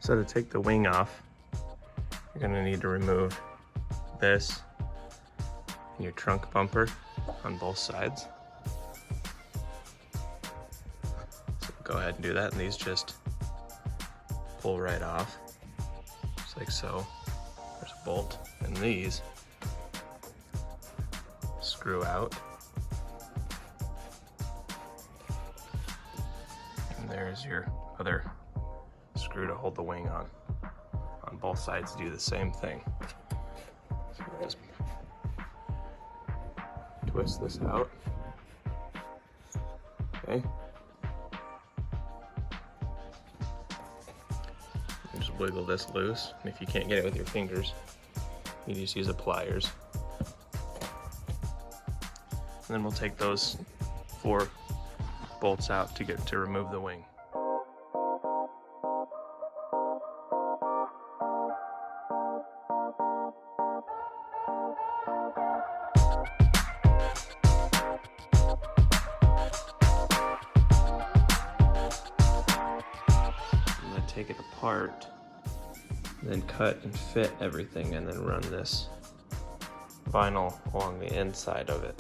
So to take the wing off, you're gonna need to remove this and your trunk bumper on both sides. So go ahead and do that, and these just pull right off, just like so. There's a bolt, and these screw out. And there's your other screw to hold the wing on. On both sides, do the same thing. So just twist this out. Okay. And just wiggle this loose. And if you can't get it with your fingers, you just use the pliers. And then we'll take those 4 bolts out to remove the wing. Take it apart, then cut and fit everything, and then run this vinyl along the inside of it.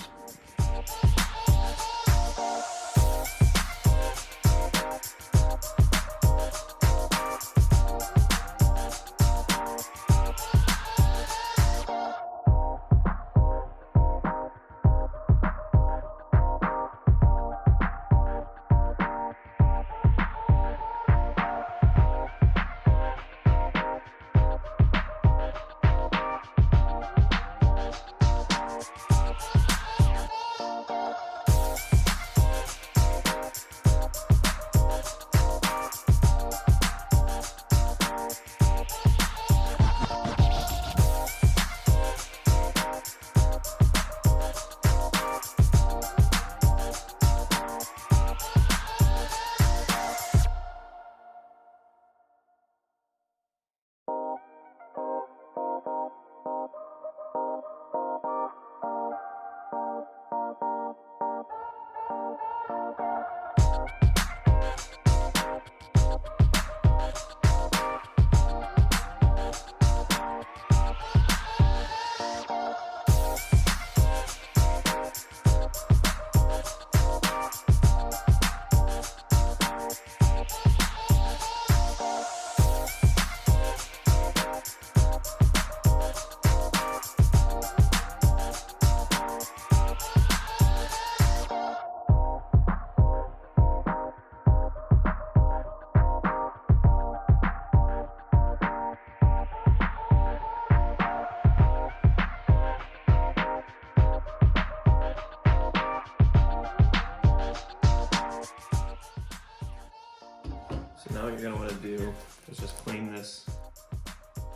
So now what you're going to want to do is just clean this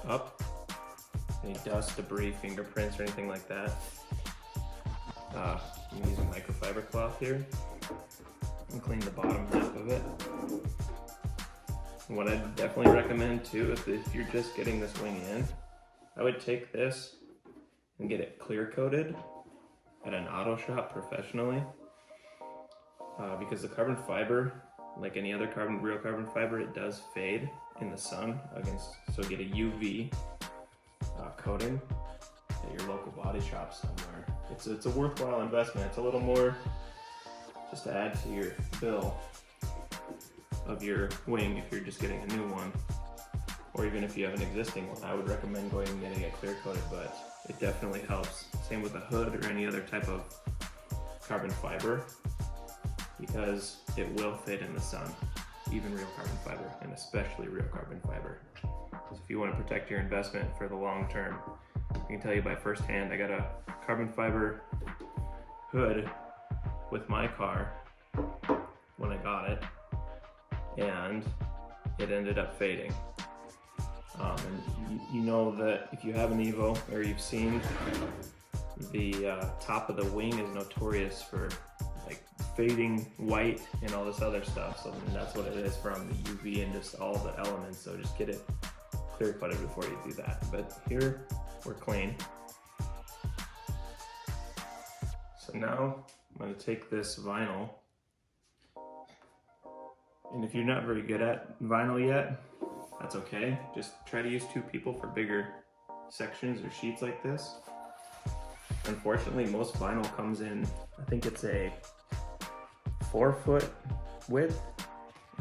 up. Any dust, debris, fingerprints, or anything like that. I'm using microfiber cloth here. And clean the bottom half of it. What I definitely recommend too, if you're just getting this wing in, I would take this and get it clear coated at an auto shop professionally. Because the carbon fiber, like any other real carbon fiber, it does fade in the sun so get a UV coating at your local body shop somewhere. It's a worthwhile investment. It's a little more just to add to your bill of your wing if you're just getting a new one, or even if you have an existing one. I would recommend going and getting it clear coated, but it definitely helps. Same with a hood or any other type of carbon fiber, because it will fade in the sun, even real carbon fiber, and especially real carbon fiber. So if you want to protect your investment for the long term, I can tell you by firsthand, I got a carbon fiber hood with my car when I got it, and it ended up fading. And you know that if you have an Evo, or you've seen, the top of the wing is notorious for like fading white and all this other stuff. So that's what it is from the UV and just all the elements. So just get it clear coated before you do that. But here we're clean. So now I'm going to take this vinyl, and if you're not very good at vinyl yet, that's okay. Just try to use 2 people for bigger sections or sheets like this. Unfortunately, most vinyl comes in, I think it's a 4-foot width,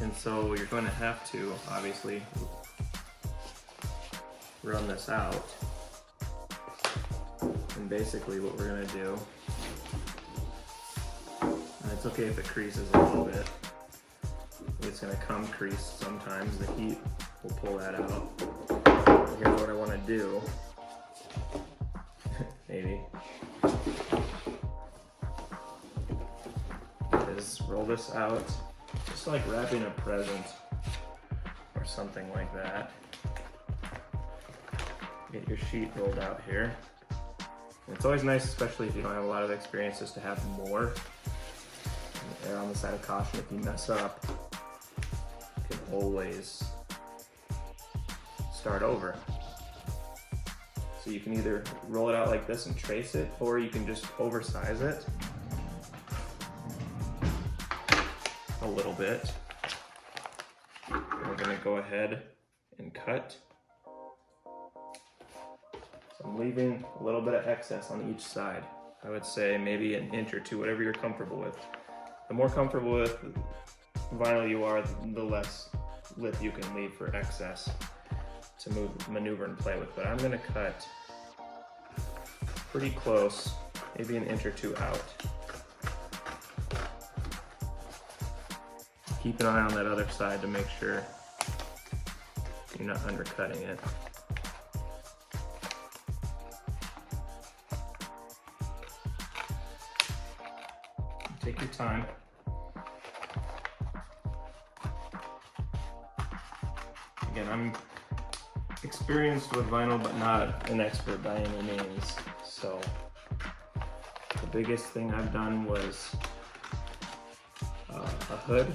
and so you're going to have to obviously run this out. And basically what we're going to do, and it's okay if it creases a little bit, it's going to come crease sometimes. The heat will pull that out. Here's what I want to do. Maybe. Is roll this out, just like wrapping a present or something like that. Get your sheet rolled out here. And it's always nice, especially if you don't have a lot of experience, just to have more. Err on the side of caution. If you mess up, you can always start over. So you can either roll it out like this and trace it, or you can just oversize it a little bit. And we're gonna go ahead and cut. So I'm leaving a little bit of excess on each side. I would say maybe an inch or 2, whatever you're comfortable with. The more comfortable with vinyl you are, the less lip you can leave for excess to maneuver and play with. But I'm gonna cut pretty close, maybe an inch or 2 out. Keep an eye on that other side to make sure you're not undercutting it. Take your time. Again, I'm experienced with vinyl, but not an expert by any means. So the biggest thing I've done was a hood,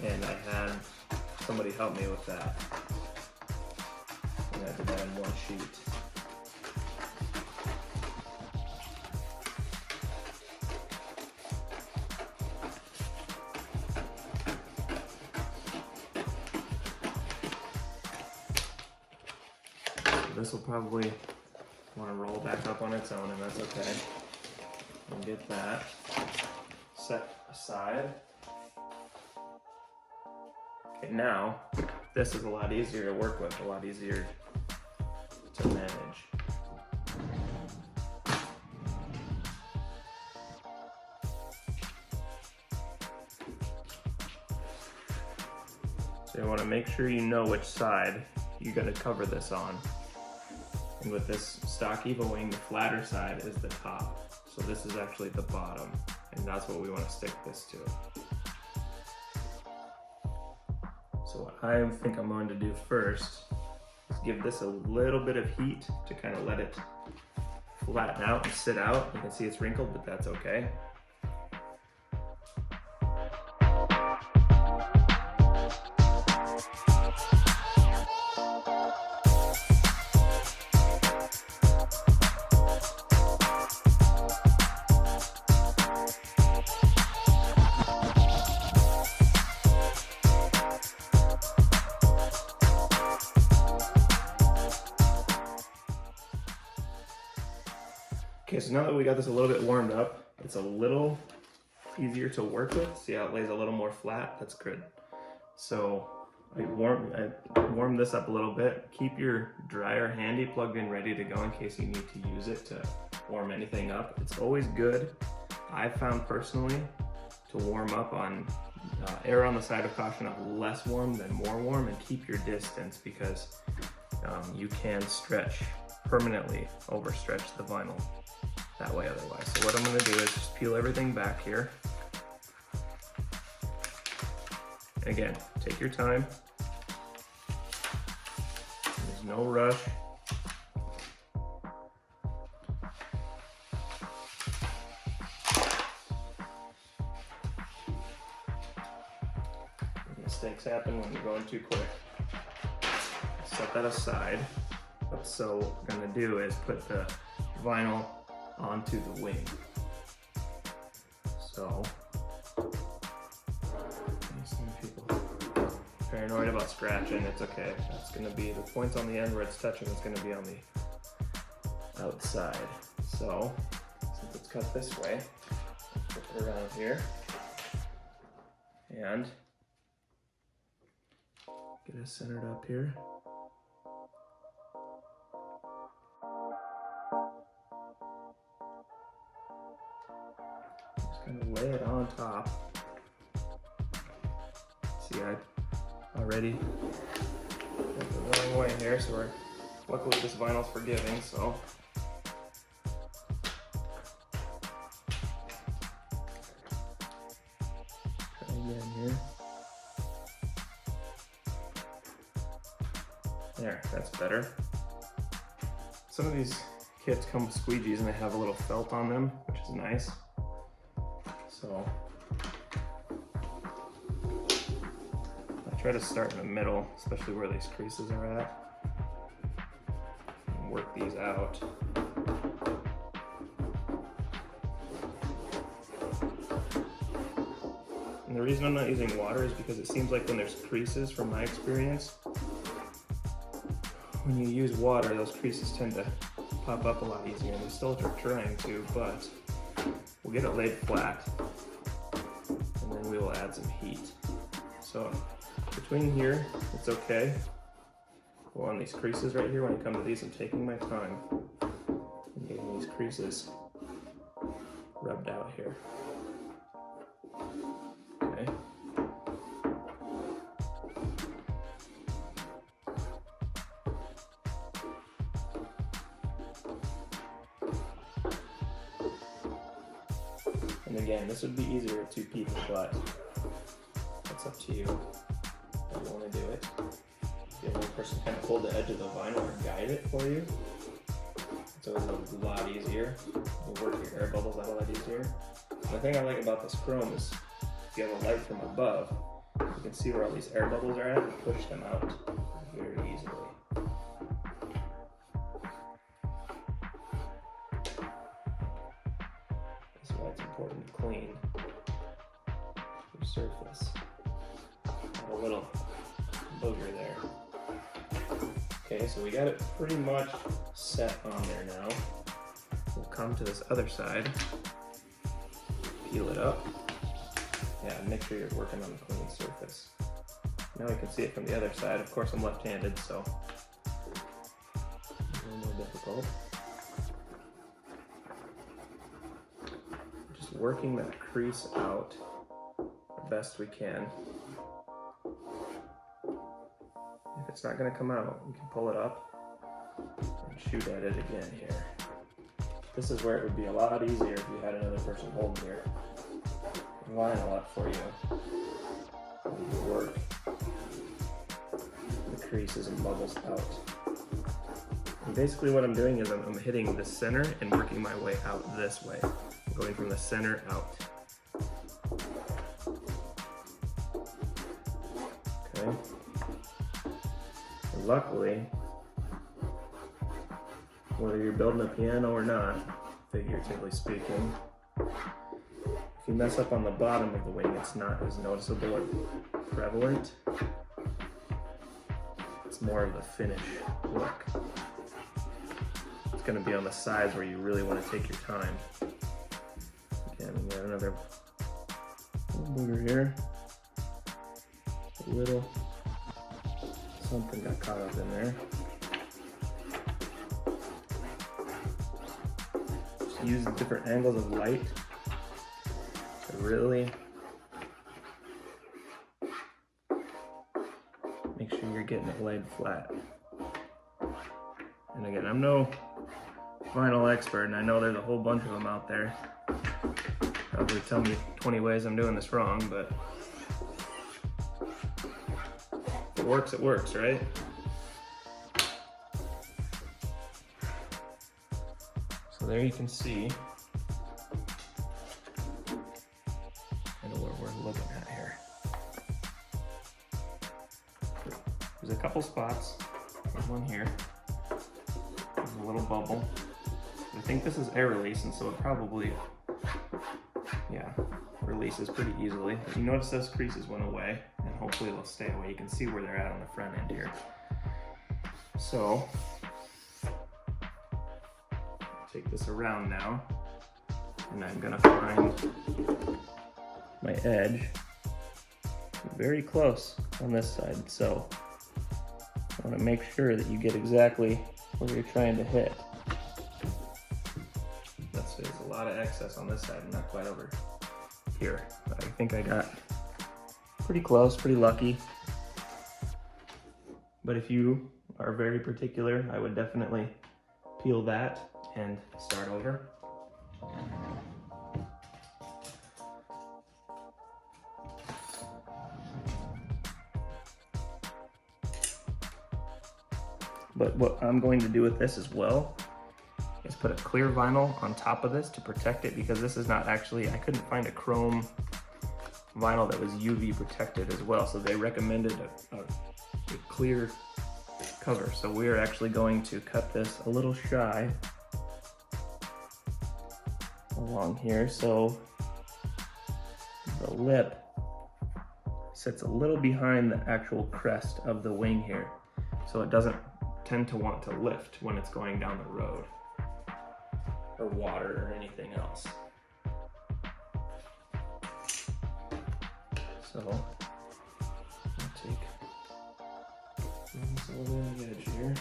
and I had somebody help me with that. And I did that in one sheet. This will probably want to roll back up on its own, and that's okay. We'll get that set aside. Okay, now this is a lot easier to work with, a lot easier to manage. So you want to make sure you know which side you're going to cover this on. And with this stock Eva wing, the flatter side is the top. So this is actually the bottom, and that's what we want to stick this to. So what I think I'm going to do first is give this a little bit of heat to kind of let it flatten out and sit out. You can see it's wrinkled, but that's okay. Okay, so now that we got this a little bit warmed up, it's a little easier to work with. See how it lays a little more flat? That's good. So I warmed this up a little bit. Keep your dryer handy, plugged in, ready to go in case you need to use it to warm anything up. It's always good, I've found personally, to warm up on, err on the side of caution of less warm than more warm, and keep your distance, because you can permanently overstretch the vinyl that way otherwise. So what I'm going to do is just peel everything back here. Again, take your time. There's no rush. Mistakes happen when you're going too quick. Set that aside. So what we're going to do is put the vinyl onto the wing. So some people paranoid about scratching, it's okay. That's gonna be the points on the end where it's touching is gonna be on the outside. So, since it's cut this way, flip it around here and get it centered up here. Just gonna lay it on top. See, I already went the wrong way here, so luckily this vinyl's forgiving, so. Try again here. There, that's better. Some of these kits come with squeegees and they have a little felt on them, which is nice. So I try to start in the middle, especially where these creases are at, and work these out. And the reason I'm not using water is because it seems like when there's creases, from my experience, when you use water, those creases tend to pop up a lot easier, and they still are trying to, but we'll get it laid flat, and then we will add some heat. So between here, it's okay. Well, on these creases right here, when I come to these, I'm taking my time and getting these creases rubbed out here. Okay. And again, this would be easier with two people, but it's up to you how you want to do it. If you have one person kind of hold the edge of the vinyl or guide it for you, it's always a lot easier. You'll work your air bubbles out a lot easier. And the thing I like about this chrome is if you have a light from above, you can see where all these air bubbles are at and push them out very easily. That's why it's important to clean your surface. Have a little booger there. Okay, so we got it pretty much set on there now. We'll come to this other side, peel it up. Yeah, make sure you're working on the clean surface. Now we can see it from the other side. Of course, I'm left-handed, so a little more difficult. Just working that crease out the best we can. If it's not going to come out, we can pull it up and shoot at it again here. This is where it would be a lot easier if you had another person holding your vinyl up for you. You work the creases and bubbles out. And basically what I'm doing is I'm hitting the center and working my way out this way. I'm going from the center out. Okay. And luckily, whether you're building a piano or not, figuratively speaking, if you mess up on the bottom of the wing, it's not as noticeable or prevalent. It's more of the finish look. It's going to be on the sides where you really want to take your time. Again, we got another booger here. A little something got caught up in there. Just use different angles of light to really make sure you're getting it laid flat. And again, I'm no vinyl expert, and I know there's a whole bunch of them out there. Probably tell me 20 ways I'm doing this wrong, but if it works, right? So there you can see kind of what we're looking at here. There's a couple spots. There's one here. There's a little bubble. I think this is air release, and so it probably, yeah, releases pretty easily. You notice those creases went away, and hopefully they'll stay away. You can see where they're at on the front end here. So, take this around now, and I'm gonna find my edge very close on this side. So, I wanna make sure that you get exactly where you're trying to hit. There's a lot of excess on this side and not quite over here, but I think I got pretty close, pretty lucky. But if you are very particular, I would definitely peel that and start over. But what I'm going to do with this as well is put a clear vinyl on top of this to protect it, because this is not actually, I couldn't find a chrome vinyl that was UV protected as well, so they recommended a clear cover. So we are actually going to cut this a little shy along here, so the lip sits a little behind the actual crest of the wing here, so it doesn't tend to want to lift when it's going down the road, or water or anything else. So I'll take this over the edge here.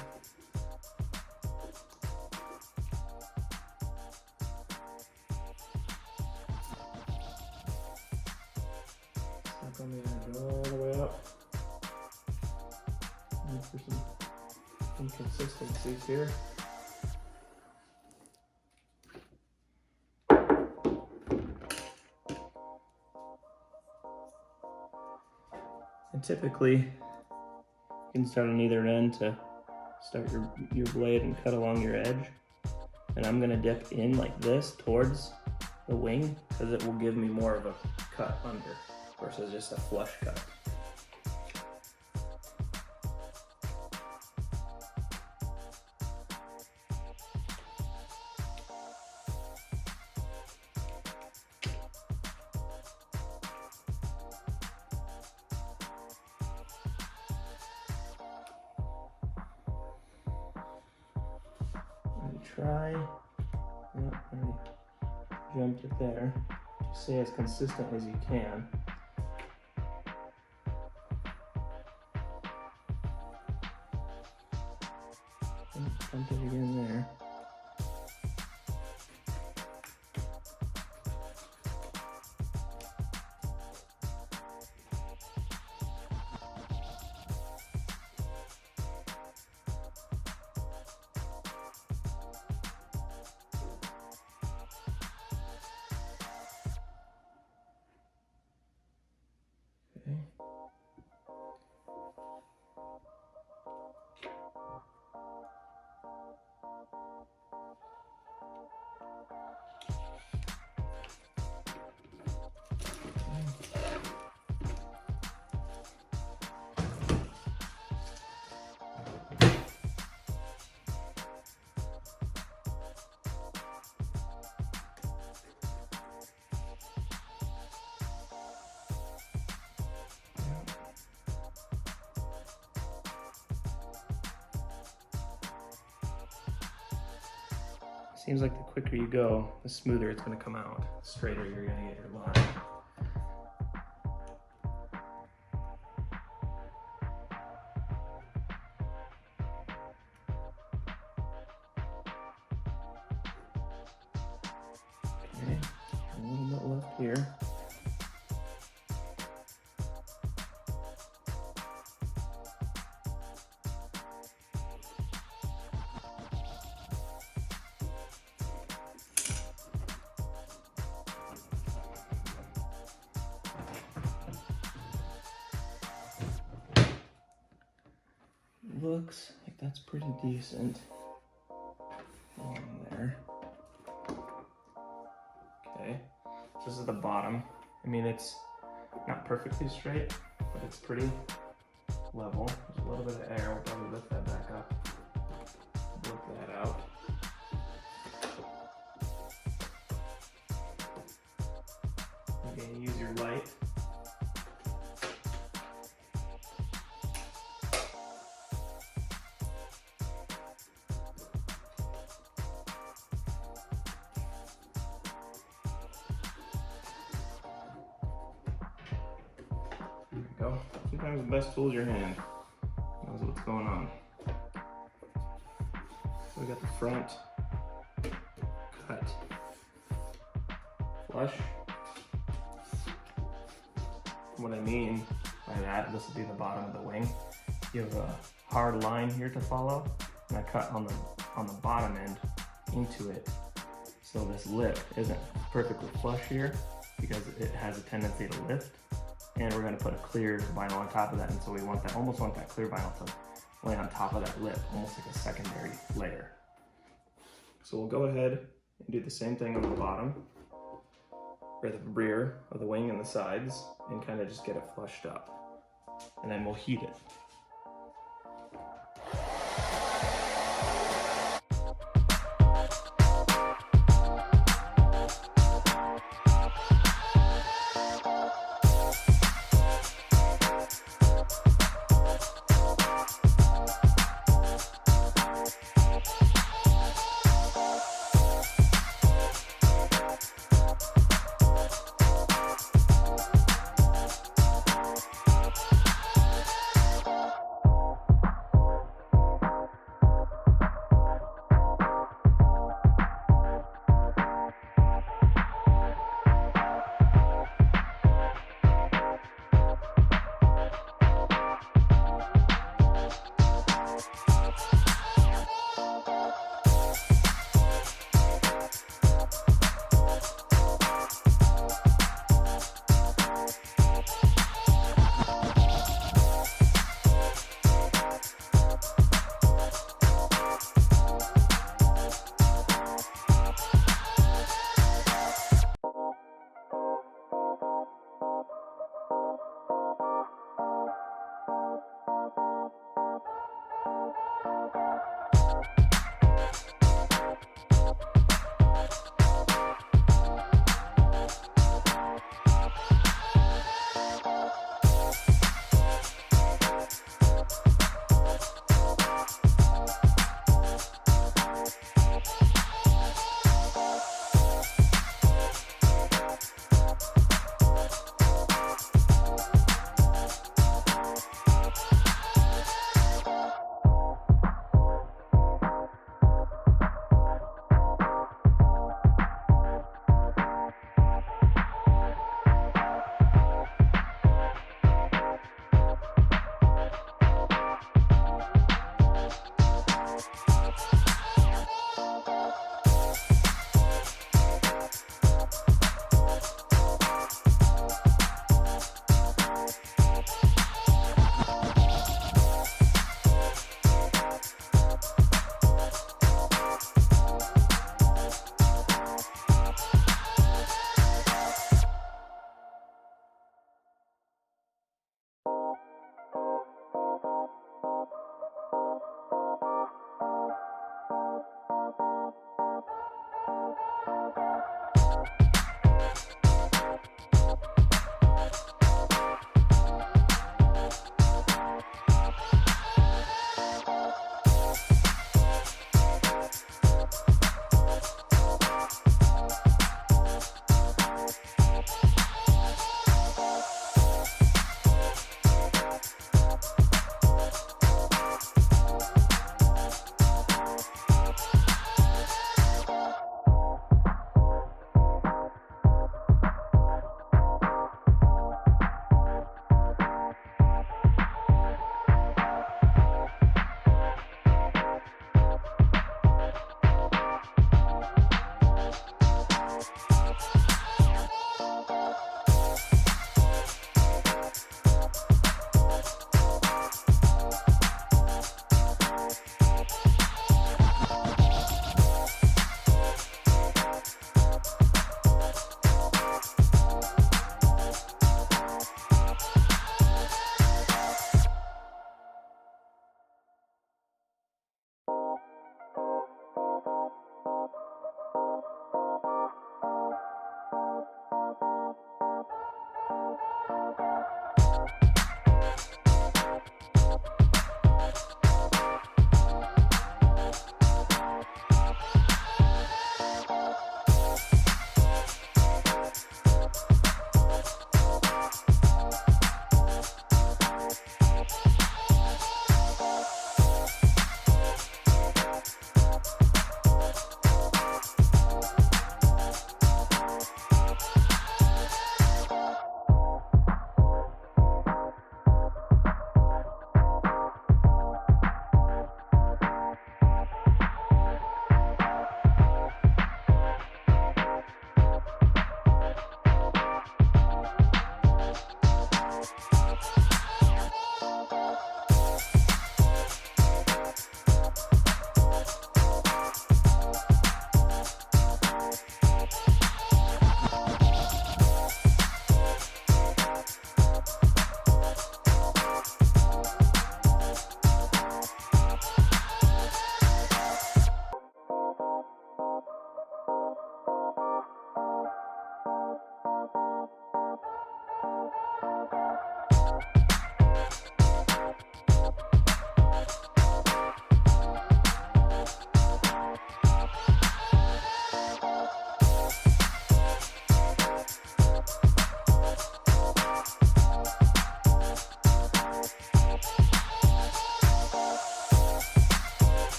Stuck on the edge all the way up. Look for some inconsistencies here. And typically, you can start on either end to start your blade and cut along your edge. And I'm gonna dip in like this towards the wing, because it will give me more of a cut under versus just a flush cut. Try, oh, I jumped it there. Just stay as consistent as you can. Jump it again there. Seems like the quicker you go, the smoother it's going to come out, the straighter you're going to get your line. Okay, a little bit left here. Looks like that's pretty decent along there. Okay, so this is the bottom. I mean, it's not perfectly straight, but it's pretty level. There's a little bit of air. We'll probably lift that back up, work that out. Again, use your light go. Sometimes the best tool is your hand. Knows what's going on. So we got the front cut flush. What I mean by that, this will be the bottom of the wing. You have a hard line here to follow, and I cut on the bottom end into it, so this lip isn't perfectly flush here because it has a tendency to lift. And we're going to put a clear vinyl on top of that, and so we want that, almost want that clear vinyl to lay on top of that lip, almost like a secondary layer. So we'll go ahead and do the same thing on the bottom, or the rear of the wing and the sides, and kind of just get it flushed up. And then we'll heat it.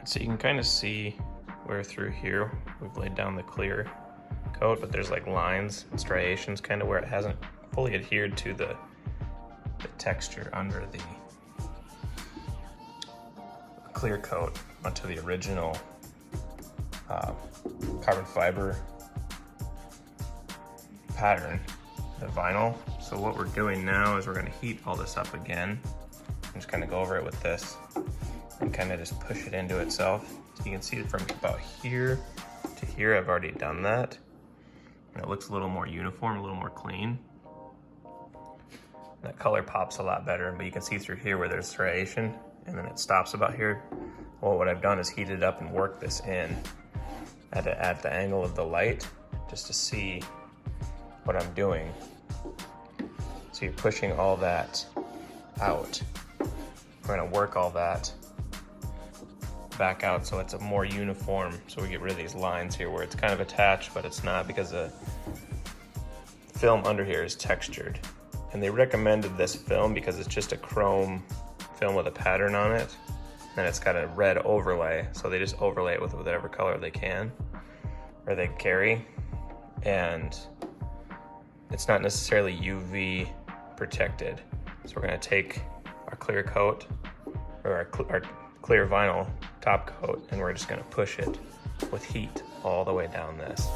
So you can kind of see where through here we've laid down the clear coat, but there's like lines and striations kind of where it hasn't fully adhered to the texture under the clear coat onto the original carbon fiber pattern, the vinyl. So what we're doing now is we're going to heat all this up again. I'm just going to go over it with this and kind of just push it into itself. So you can see from about here to here, I've already done that. And it looks a little more uniform, a little more clean. That color pops a lot better, but you can see through here where there's striation and then it stops about here. Well, what I've done is heat it up and work this in at the angle of the light just to see what I'm doing. So you're pushing all that out. We're gonna work all that back out so it's a more uniform, so we get rid of these lines here where it's kind of attached, but it's not because the film under here is textured. And they recommended this film because it's just a chrome film with a pattern on it, and it's got a red overlay, so they just overlay it with whatever color they can or they carry, and it's not necessarily UV protected. So we're going to take our clear coat or our clear vinyl top coat, and we're just going to push it with heat all the way down this.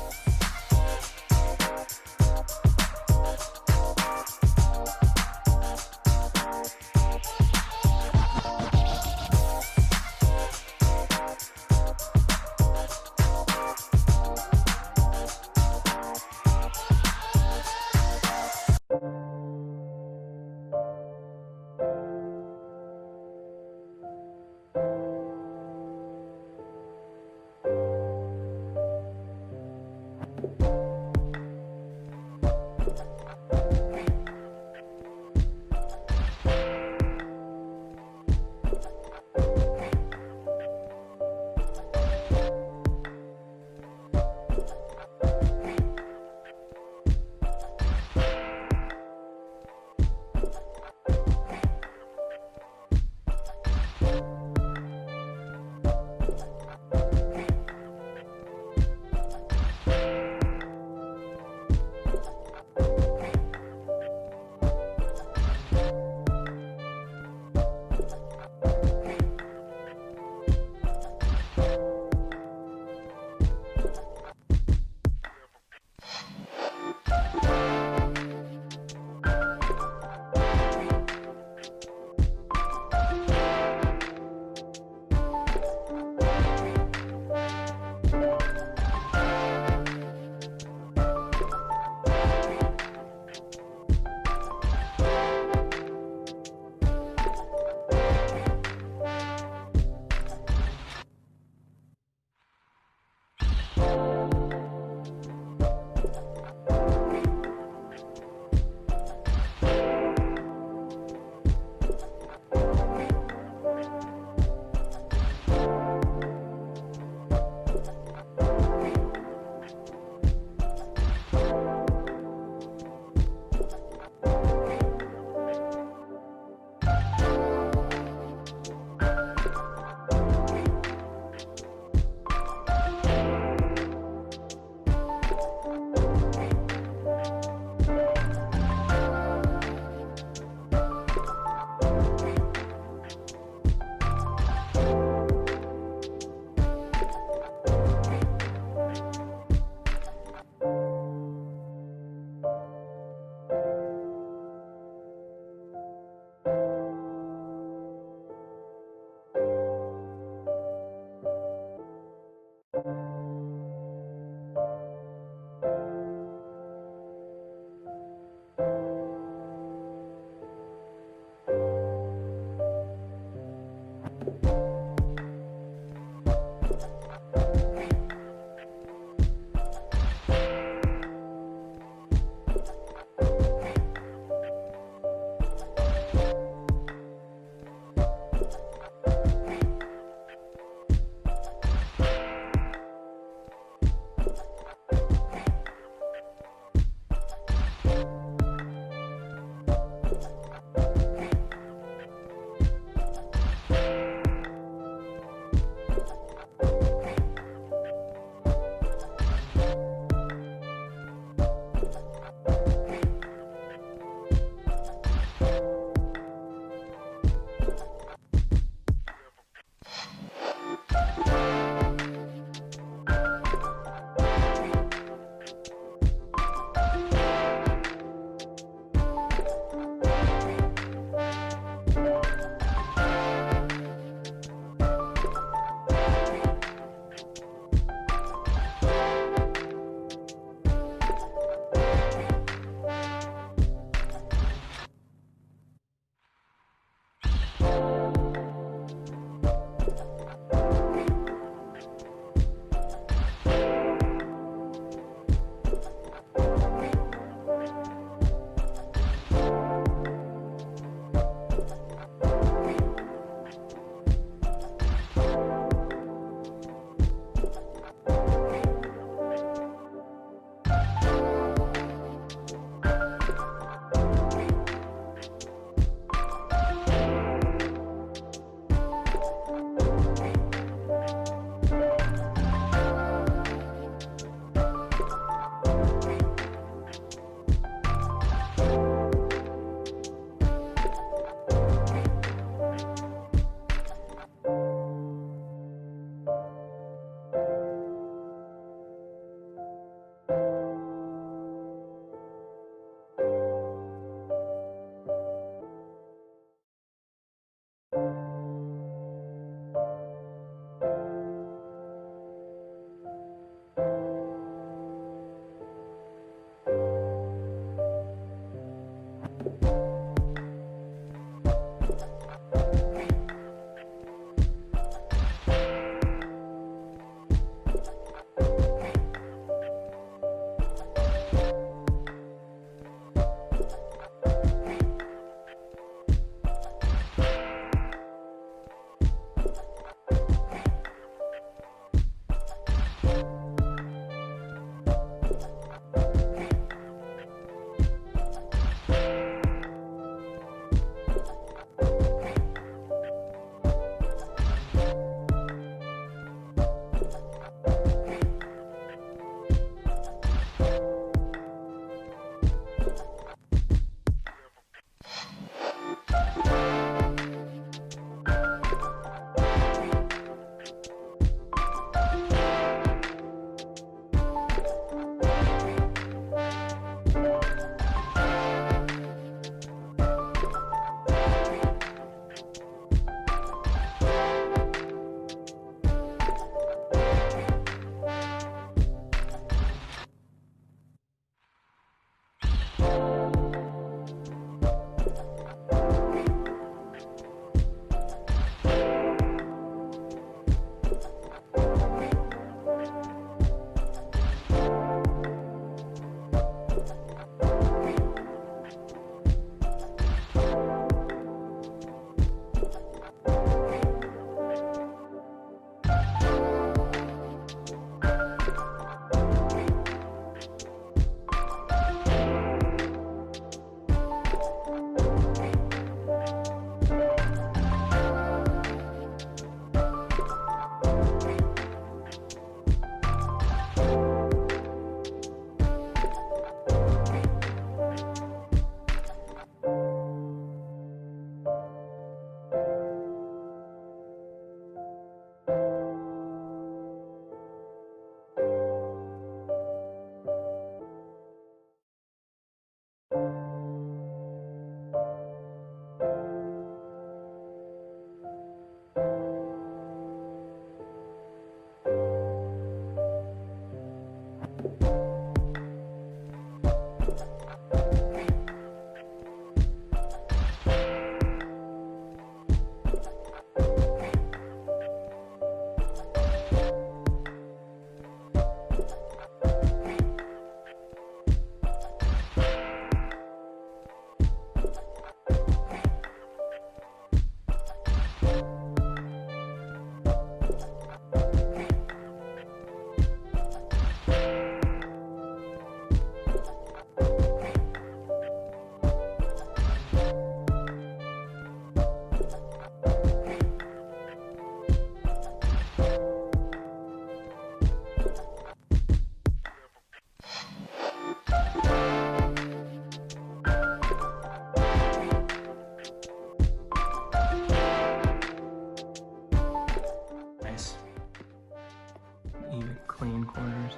Even clean corners.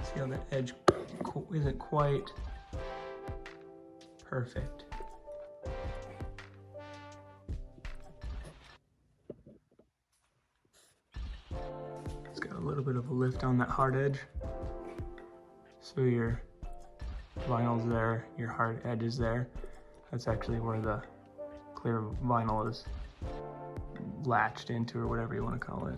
See how the edge isn't quite perfect. It's got a little bit of a lift on that hard edge. So your vinyl's there, your hard edge is there. That's actually where the clear vinyl is latched into, or whatever you want to call it.